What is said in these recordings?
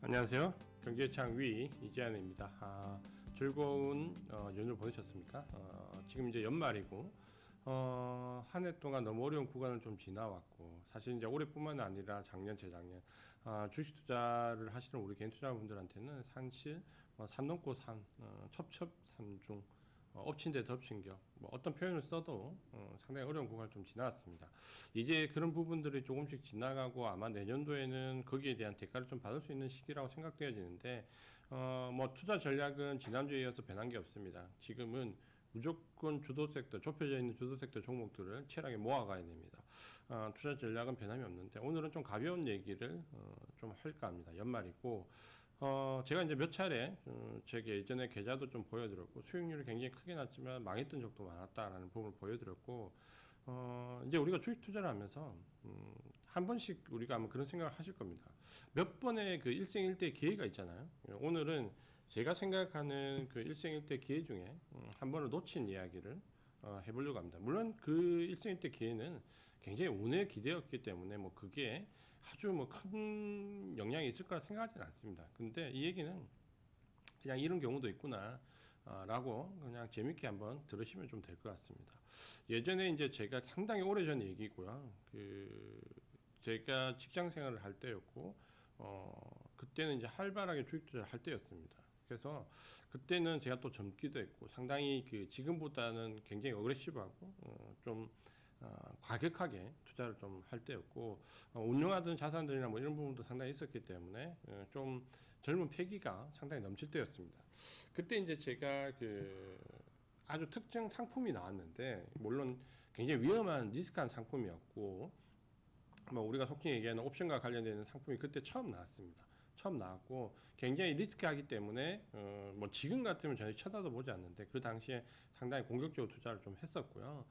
안녕하세요. 경제창위 이재한입니다. 즐거운 연휴 보내셨습니까? 지금 이제 연말이고 한 해 동안 너무 어려운 구간을 좀 지나왔고, 사실 이제 올해뿐만 아니라 작년, 재작년 주식 투자를 하시는 우리 개인 투자분들한테는 사실 산 넘고 산, 첩첩산중, 엎친 데 덮친 격, 어떤 표현을 써도 상당히 어려운 구간을 좀 지나왔습니다. 이제 그런 부분들이 조금씩 지나가고 아마 내년도에는 거기에 대한 대가를 좀 받을 수 있는 시기라고 생각되어지는데, 투자 전략은 지난주에 이어서 변한 게 없습니다. 지금은 무조건 주도 섹터, 좁혀져 있는 주도 섹터 종목들을 치열하게 모아가야 됩니다. 투자 전략은 변함이 없는데, 오늘은 좀 가벼운 얘기를 좀 할까 합니다. 연말이고, 제가 이제 몇 차례, 제게 예전에 계좌도 좀 보여드렸고, 수익률이 굉장히 크게 났지만 망했던 적도 많았다라는 부분을 보여드렸고, 이제 우리가 주식 투자를 하면서, 한 번씩 우리가 아마 그런 생각을 하실 겁니다. 몇 번의 그 일생일대 기회가 있잖아요. 오늘은 제가 생각하는 그 일생일대 기회 중에, 한 번을 놓친 이야기를 해보려고 합니다. 물론 그 일생일대 기회는 굉장히 운에 기대였기 때문에 그게 아주 큰 영향이 있을 거라 생각하지는 않습니다. 근데 이 얘기는 그냥 이런 경우도 있구나 라고 그냥 재밌게 한번 들으시면 좀 될 것 같습니다. 예전에 이제 제가 상당히 오래전 얘기고요. 제가 직장 생활을 할 때였고, 그때는 이제 활발하게 주식 투자를 할 때였습니다. 그래서 그때는 제가 또 젊기도 했고, 상당히 지금보다는 굉장히 어그레시브하고 좀 과격하게 투자를 좀 할 때였고, 운용하던 자산들이나 이런 부분도 상당히 있었기 때문에 좀 젊은 패기가 상당히 넘칠 때였습니다. 그때 이제 제가 아주 특정 상품이 나왔는데, 물론 굉장히 위험한 리스크한 상품이었고, 우리가 속칭 얘기하는 옵션과 관련되는 상품이 그때 처음 나왔습니다. 처음 나왔고 굉장히 리스크하기 때문에 지금 같으면 전혀 쳐다도 보지 않는데, 그 당시에 상당히 공격적으로 투자를 좀 했었고요.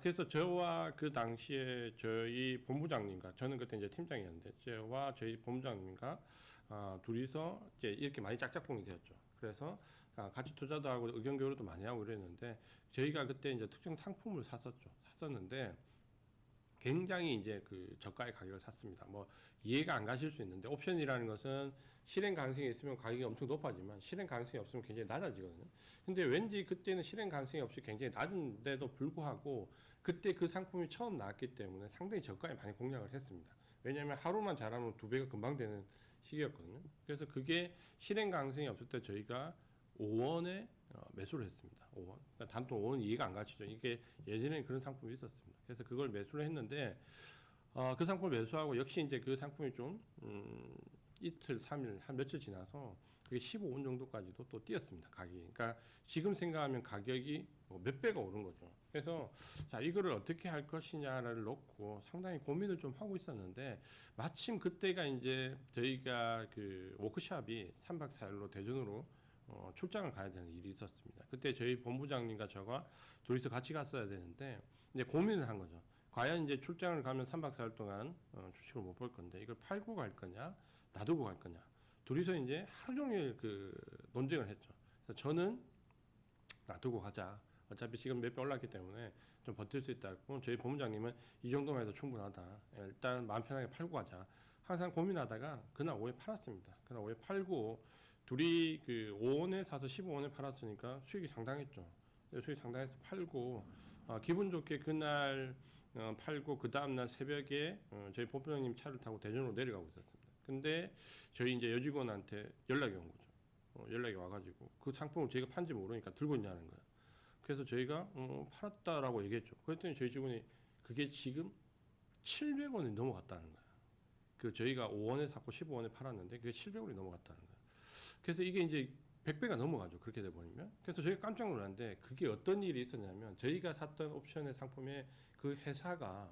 그래서 저와 그 당시에 저희 본부장님과, 저는 그때 이제 팀장이었는데, 저와 저희 본부장님과 둘이서 이제 이렇게 많이 짝짝꿍이 되었죠. 그래서 같이 투자도 하고 의견 교류도 많이 하고 그랬는데, 저희가 그때 이제 특정 상품을 샀었는데 굉장히 이제 저가의 가격을 샀습니다. 이해가 안 가실 수 있는데, 옵션이라는 것은 실행 가능성이 있으면 가격이 엄청 높아지만 실행 가능성이 없으면 굉장히 낮아지거든요. 근데 왠지 그때는 실행 가능성이 없이 굉장히 낮은데도 불구하고 그때 그 상품이 처음 나왔기 때문에 상당히 저가에 많이 공략을 했습니다. 왜냐하면 하루만 잘하면 2배가 금방 되는 시기였거든요. 그래서 그게 실행 가능성이 없을 때 저희가 5원에 매수를 했습니다. 5원. 그러니까 단돈 5원 이해가 안 가시죠. 이게 예전에 그런 상품이 있었습니다. 그래서 그걸 매수를 했는데, 그 상품을 매수하고 역시 이제 그 상품이 좀, 이틀, 3일, 한 며칠 지나서 그게 15원 정도까지도 또 뛰었습니다. 가격이. 그러니까 지금 생각하면 가격이 몇 배가 오른 거죠. 그래서 자, 이거를 어떻게 할 것이냐를 놓고 상당히 고민을 좀 하고 있었는데, 마침 그때가 이제 저희가 워크샵이 3박 4일로 대전으로 출장을 가야 되는 일이 있었습니다. 그때 저희 본부장님과 저가 둘이서 같이 갔어야 되는데, 이제 고민을 한 거죠. 과연 이제 출장을 가면 3박 4일 동안 주식을 못 볼 건데, 이걸 팔고 갈 거냐, 놔두고 갈 거냐. 둘이서 이제 하루 종일 논쟁을 했죠. 그래서 저는 놔두고 가자. 어차피 지금 몇 배 올랐기 때문에 좀 버틸 수 있다고, 저희 본부장님은 이 정도만 해도 충분하다. 일단 마음 편하게 팔고 가자. 항상 고민하다가 그날 오후에 팔았습니다. 그날 오후에 팔고, 둘이 5원에 사서 15원에 팔았으니까 수익이 상당했죠. 수익이 상당해서 팔고, 기분 좋게 그날 팔고, 그 다음날 새벽에 저희 본부장님 차를 타고 대전으로 내려가고 있었습니다. 근데 저희 이제 여직원한테 연락이 온 거죠. 연락이 와가지고 그 상품을 저희가 판지 모르니까 들고 있냐는 거예요. 그래서 저희가 팔았다라고 얘기했죠. 그랬더니 저희 직원이 그게 지금 700원이 넘어갔다는 거예요. 저희가 5원에 샀고 15원에 팔았는데 그게 700원이 넘어갔다는 거예요. 그래서 이게 이제 100배가 넘어가죠. 그렇게 돼버리면. 그래서 저희가 깜짝 놀랐는데, 그게 어떤 일이 있었냐면, 저희가 샀던 옵션의 상품의 그 회사가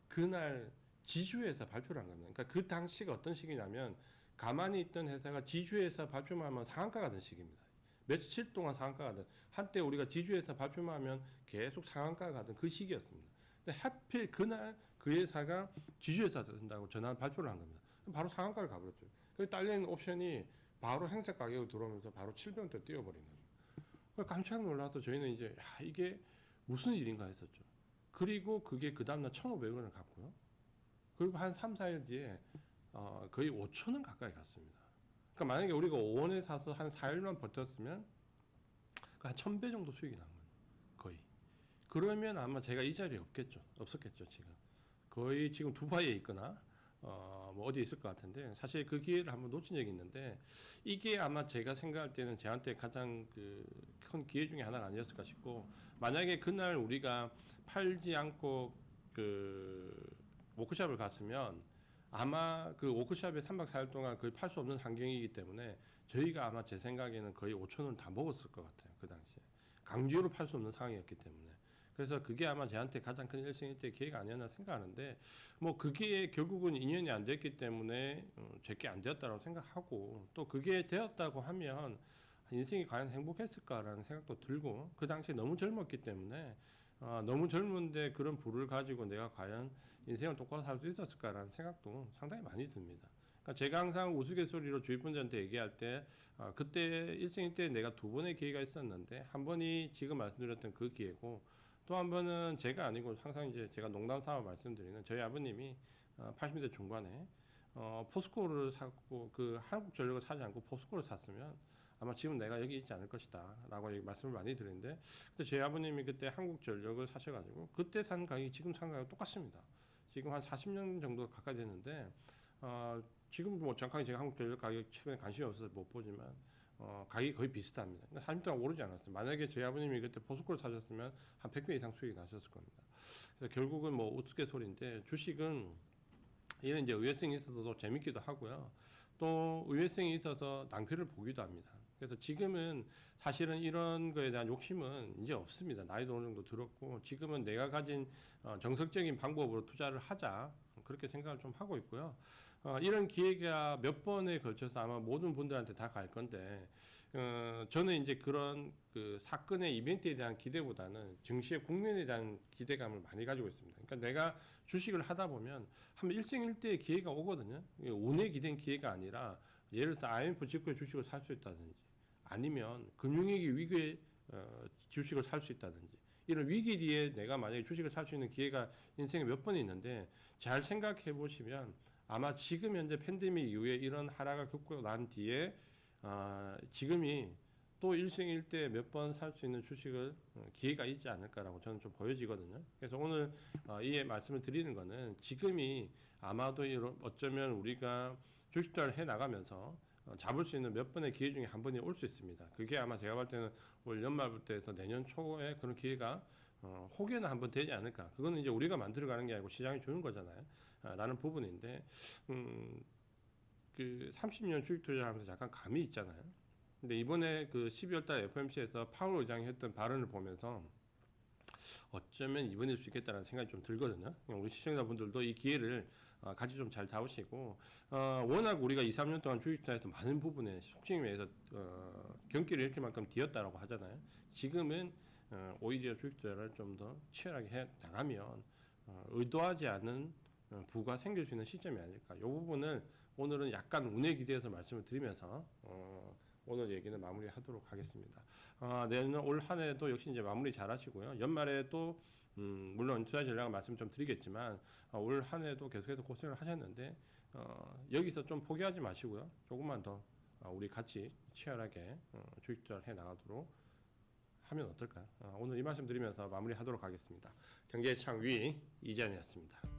그날 지주회사 발표를 한 겁니다. 그러니까 그 당시가 어떤 시기냐면, 가만히 있던 회사가 지주회사 발표만 하면 상한가가 된 시기입니다. 며칠 동안 상한가가 된, 한때 우리가 지주회사 발표만 하면 계속 상한가가 가던 그 시기였습니다. 근데 하필 그날 그 회사가 지주회사 된다고 전화 발표를 한 겁니다. 바로 상한가를 가버렸죠. 그 딸리는 옵션이 바로 행사 가격으로 들어오면서 바로 700원대 뛰어버리는 거예요. 깜짝 놀라서 저희는 이제 이게 무슨 일인가 했었죠. 그리고 그게 그 다음날 1,500원을 갔고요. 그리고 한 3, 4일 뒤에 거의 5천 원 가까이 갔습니다. 그러니까 만약에 우리가 5원에 사서 한 4일만 버텼으면 한 1,000배 정도 수익이 난 거예요. 거의. 그러면 아마 제가 이 자리에 없었겠죠, 지금. 거의 지금 두바이에 있거나, 뭐 어디에 있을 것 같은데, 사실 그 기회를 한번 놓친 적이 있는데, 이게 아마 제가 생각할 때는 저한테 가장 큰 기회 중에 하나가 아니었을까 싶고, 만약에 그날 우리가 팔지 않고 워크숍을 갔으면, 아마 그 워크숍에 3박 4일 동안 거의 팔 수 없는 환경이기 때문에, 저희가 아마 제 생각에는 거의 5천 원을 다 먹었을 것 같아요. 그 당시에. 강제로 팔 수 없는 상황이었기 때문에. 그래서 그게 아마 저한테 가장 큰 일생일대 기회가 아니었나 생각하는데, 뭐 그게 결국은 인연이 안 됐기 때문에 제게 안 되었다고 생각하고, 또 그게 되었다고 하면 인생이 과연 행복했을까라는 생각도 들고, 그 당시에 너무 젊었기 때문에 너무 젊은데 그런 부를 가지고 내가 과연 인생을 똑바로 살 수 있었을까라는 생각도 상당히 많이 듭니다. 그러니까 제가 항상 우스갯소리로 주위 분들한테 얘기할 때, 그때 일생일대 내가 2번의 기회가 있었는데, 한 번이 지금 말씀드렸던 그 기회고, 또 한 번은 제가 아니고 항상 이제 제가 농담 삼아 말씀드리는, 저희 아버님이 80대 중반에 포스코를 샀고, 그 한국전력을 사지 않고 포스코를 샀으면 아마 지금 내가 여기 있지 않을 것이다 라고 말씀을 많이 드리는데, 그때 저희 아버님이 그때 한국전력을 사셔가지고 그때 산 가격이 지금 산 가격 똑같습니다. 지금 한 40년 정도 가까이 됐는데, 지금 뭐 정확하게 제가 한국전력 가격 최근에 관심이 없어서 못 보지만 가격이 거의 비슷합니다. 그러니까 40년 동안 오르지 않았어요. 만약에 저희 아버님이 그때 포스코를 사셨으면 한 100배 이상 수익이 나셨을 겁니다. 그래서 결국은 뭐 우스갯소리인데, 주식은 이런 이제 의외성이 있어서 재밌기도 하고요. 또 의외성이 있어서 낭패를 보기도 합니다. 그래서 지금은 사실은 이런 거에 대한 욕심은 이제 없습니다. 나이도 어느 정도 들었고, 지금은 내가 가진 정석적인 방법으로 투자를 하자, 그렇게 생각을 좀 하고 있고요. 이런 기회가 몇 번에 걸쳐서 아마 모든 분들한테 다 갈 건데, 저는 이제 그런 그 사건의 이벤트에 대한 기대보다는 증시의 국면에 대한 기대감을 많이 가지고 있습니다. 그러니까 내가 주식을 하다 보면 한 일생일대의 기회가 오거든요. 운에 기댄 기회가 아니라, 예를 들어서 IMF 직후에 주식을 살 수 있다든지, 아니면 금융위기 위기에 주식을 살 수 있다든지, 이런 위기 뒤에 내가 만약에 주식을 살 수 있는 기회가 인생에 몇 번 있는데, 잘 생각해 보시면 아마 지금 현재 팬데믹 이후에 이런 하락을 겪고 난 뒤에 지금이 또 일생일대 몇 번 살 수 있는 주식을 기회가 있지 않을까라고 저는 좀 보여지거든요. 그래서 오늘 이 말씀을 드리는 거는, 지금이 아마도 어쩌면 우리가 주식 투자를 해 나가면서 잡을 수 있는 몇 번의 기회 중에 한 번이 올 수 있습니다. 그게 아마 제가 볼 때는 올 연말부터 해서 내년 초에 그런 기회가 혹여나 한번 되지 않을까. 그거는 이제 우리가 만들어가는 게 아니고 시장이 주는 거잖아요. 라는 부분인데, 그 30년 주식 투자를 하면서 약간 감이 있잖아요. 근데 이번에 그 12월 달 FOMC에서 파월 의장이 했던 발언을 보면서 어쩌면 이번일 수 있겠다는 생각이 좀 들거든요. 우리 시청자분들도 이 기회를 같이 좀 잘 잡으시고, 워낙 우리가 2, 3년 동안 주식 투자에서 많은 부분에 속칭에 의해서 경기를 이렇게만큼 뒤었다라고 하잖아요. 지금은 오히려 주식 투자를 좀 더 치열하게 해 나가면 의도하지 않은 부가 생길 수 있는 시점이 아닐까. 이 부분을 오늘은 약간 운에 기대해서 말씀을 드리면서 오늘 얘기는 마무리하도록 하겠습니다. 내년 올 한 해도 역시 이제 마무리 잘 하시고요. 연말에 또 물론 투자 전략을 말씀 좀 드리겠지만, 올 한 해도 계속해서 고생을 하셨는데, 여기서 좀 포기하지 마시고요. 조금만 더 우리 같이 치열하게 주식 투자를 해 나가도록 하면 어떨까요? 오늘 이 말씀 드리면서 마무리하도록 하겠습니다. 경제창위 이재현이었습니다.